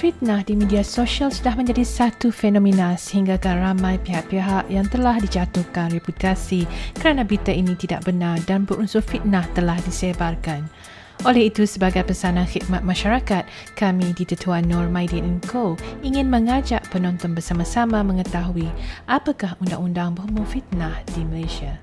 Fitnah di media sosial sudah menjadi satu fenomena sehinggakan ramai pihak-pihak yang telah dijatuhkan reputasi kerana berita ini tidak benar dan berunsur fitnah telah disebarkan. Oleh itu, sebagai pesanan khidmat masyarakat, kami di Tetua Nur Maidin & Co. ingin mengajak penonton bersama-sama mengetahui apakah undang-undang berhubung fitnah di Malaysia.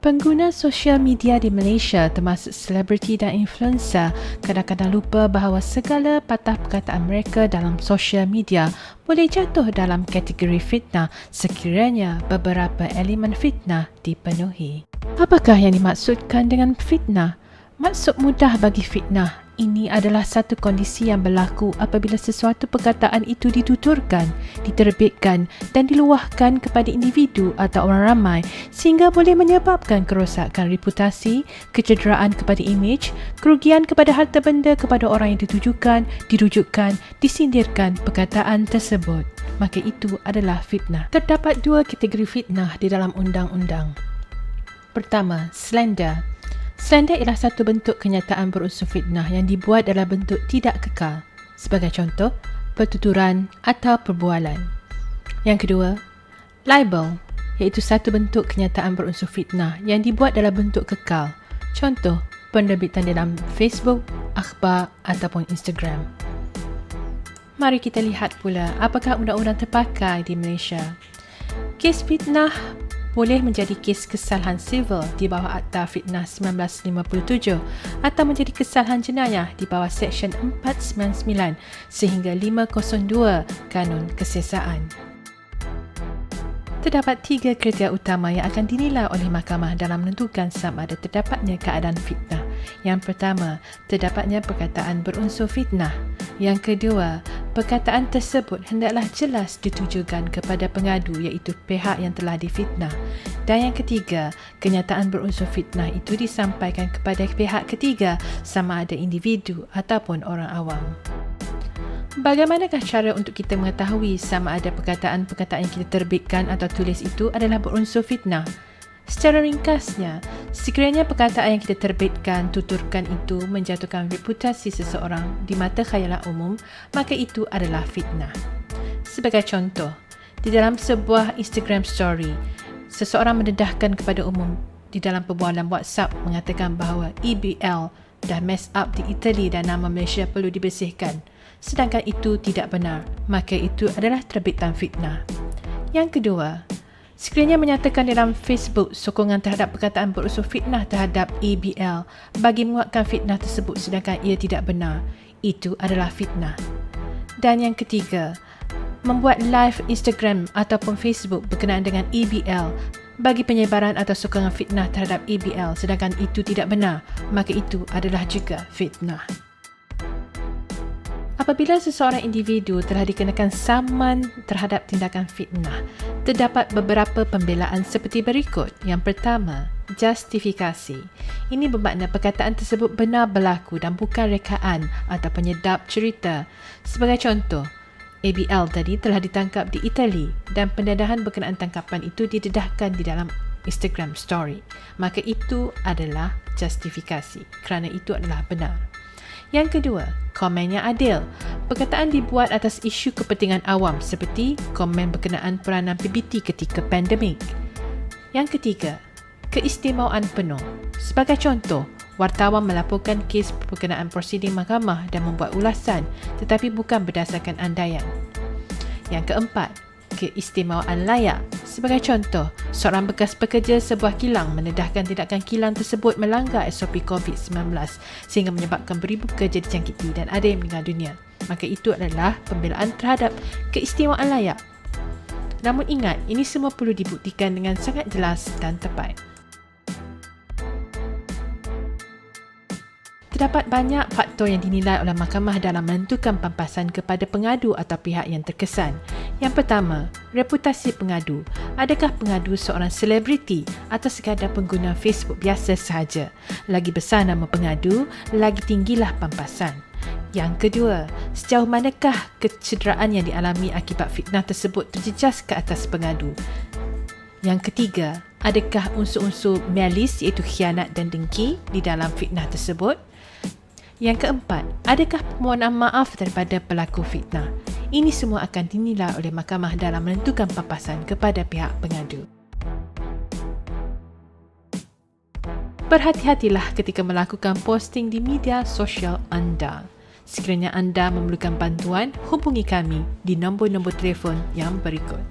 Pengguna sosial media di Malaysia termasuk selebriti dan influencer kadang-kadang lupa bahawa segala patah perkataan mereka dalam sosial media boleh jatuh dalam kategori fitnah sekiranya beberapa elemen fitnah dipenuhi. Apakah yang dimaksudkan dengan fitnah? Maksud mudah bagi fitnah ini adalah satu kondisi yang berlaku apabila sesuatu perkataan itu dituturkan, diterbitkan dan diluahkan kepada individu atau orang ramai sehingga boleh menyebabkan kerosakan reputasi, kecederaan kepada imej, kerugian kepada harta benda kepada orang yang ditujukan, dirujukkan, disindirkan perkataan tersebut. Maka itu adalah fitnah. Terdapat dua kategori fitnah di dalam undang-undang. Pertama, slander. Slander ialah satu bentuk kenyataan berunsur fitnah yang dibuat dalam bentuk tidak kekal. Sebagai contoh, pertuturan atau perbualan. Yang kedua, libel, iaitu satu bentuk kenyataan berunsur fitnah yang dibuat dalam bentuk kekal. Contoh, penerbitan dalam Facebook, akhbar ataupun Instagram. Mari kita lihat pula apakah undang-undang terpakai di Malaysia. Kes fitnah boleh menjadi kes kesalahan sivil di bawah Akta Fitnah 1957 atau menjadi kesalahan jenayah di bawah Seksyen 499 sehingga 502 Kanun Kesiasaan. Terdapat tiga kriteria utama yang akan dinilai oleh mahkamah dalam menentukan sama ada terdapatnya keadaan fitnah. Yang pertama, terdapatnya perkataan berunsur fitnah. Yang kedua, perkataan tersebut hendaklah jelas ditujukan kepada pengadu iaitu pihak yang telah difitnah. Dan yang ketiga, kenyataan berunsur fitnah itu disampaikan kepada pihak ketiga sama ada individu ataupun orang awam. Bagaimanakah cara untuk kita mengetahui sama ada perkataan-perkataan yang kita terbitkan atau tulis itu adalah berunsur fitnah? Secara ringkasnya, sekiranya perkataan yang kita terbitkan, tuturkan itu menjatuhkan reputasi seseorang di mata khayalak umum, maka itu adalah fitnah. Sebagai contoh, di dalam sebuah Instagram story, seseorang mendedahkan kepada umum di dalam perbualan WhatsApp mengatakan bahawa EBL dah mess up di Itali dan nama Malaysia perlu dibersihkan. Sedangkan itu tidak benar, maka itu adalah terbitan fitnah. Yang kedua, sekiranya menyatakan dalam Facebook sokongan terhadap perkataan berunsur fitnah terhadap ABL bagi menguatkan fitnah tersebut sedangkan ia tidak benar, itu adalah fitnah. Dan yang ketiga, membuat live Instagram ataupun Facebook berkenaan dengan ABL bagi penyebaran atau sokongan fitnah terhadap ABL sedangkan itu tidak benar, maka itu adalah juga fitnah. Apabila seseorang individu telah dikenakan saman terhadap tindakan fitnah, terdapat beberapa pembelaan seperti berikut. Yang pertama, justifikasi. Ini bermakna perkataan tersebut benar berlaku dan bukan rekaan atau penyedap cerita. Sebagai contoh, ABL tadi telah ditangkap di Itali dan pendedahan berkenaan tangkapan itu didedahkan di dalam Instagram story. Maka itu adalah justifikasi kerana itu adalah benar. Yang kedua, komen yang adil. Perkataan dibuat atas isu kepentingan awam seperti komen berkenaan peranan PBT ketika pandemik. Yang ketiga, keistimewaan penuh. Sebagai contoh, wartawan melaporkan kes berkenaan prosiding mahkamah dan membuat ulasan tetapi bukan berdasarkan andaian. Yang keempat, keistimewaan layak. Sebagai contoh, seorang bekas pekerja sebuah kilang mendedahkan tindakan kilang tersebut melanggar SOP COVID-19 sehingga menyebabkan beribu pekerja dijangkiti dan ada yang meninggal dunia. Maka itu adalah pembelaan terhadap keistimewaan layak. Namun ingat, ini semua perlu dibuktikan dengan sangat jelas dan tepat. Terdapat banyak faktor yang dinilai oleh mahkamah dalam menentukan pampasan kepada pengadu atau pihak yang terkesan. Yang pertama, reputasi pengadu. Adakah pengadu seorang selebriti atau sekadar pengguna Facebook biasa sahaja? Lagi besar nama pengadu, lagi tinggilah pampasan. Yang kedua, sejauh manakah kecederaan yang dialami akibat fitnah tersebut terjejas ke atas pengadu? Yang ketiga, adakah unsur-unsur malis iaitu khianat dan dengki di dalam fitnah tersebut? Yang keempat, adakah permohonan maaf daripada pelaku fitnah? Ini semua akan dinilai oleh mahkamah dalam menentukan papasan kepada pihak pengadu. Berhati-hatilah ketika melakukan posting di media sosial anda. Sekiranya anda memerlukan bantuan, hubungi kami di nombor-nombor telefon yang berikut.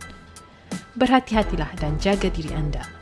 Berhati-hatilah dan jaga diri anda.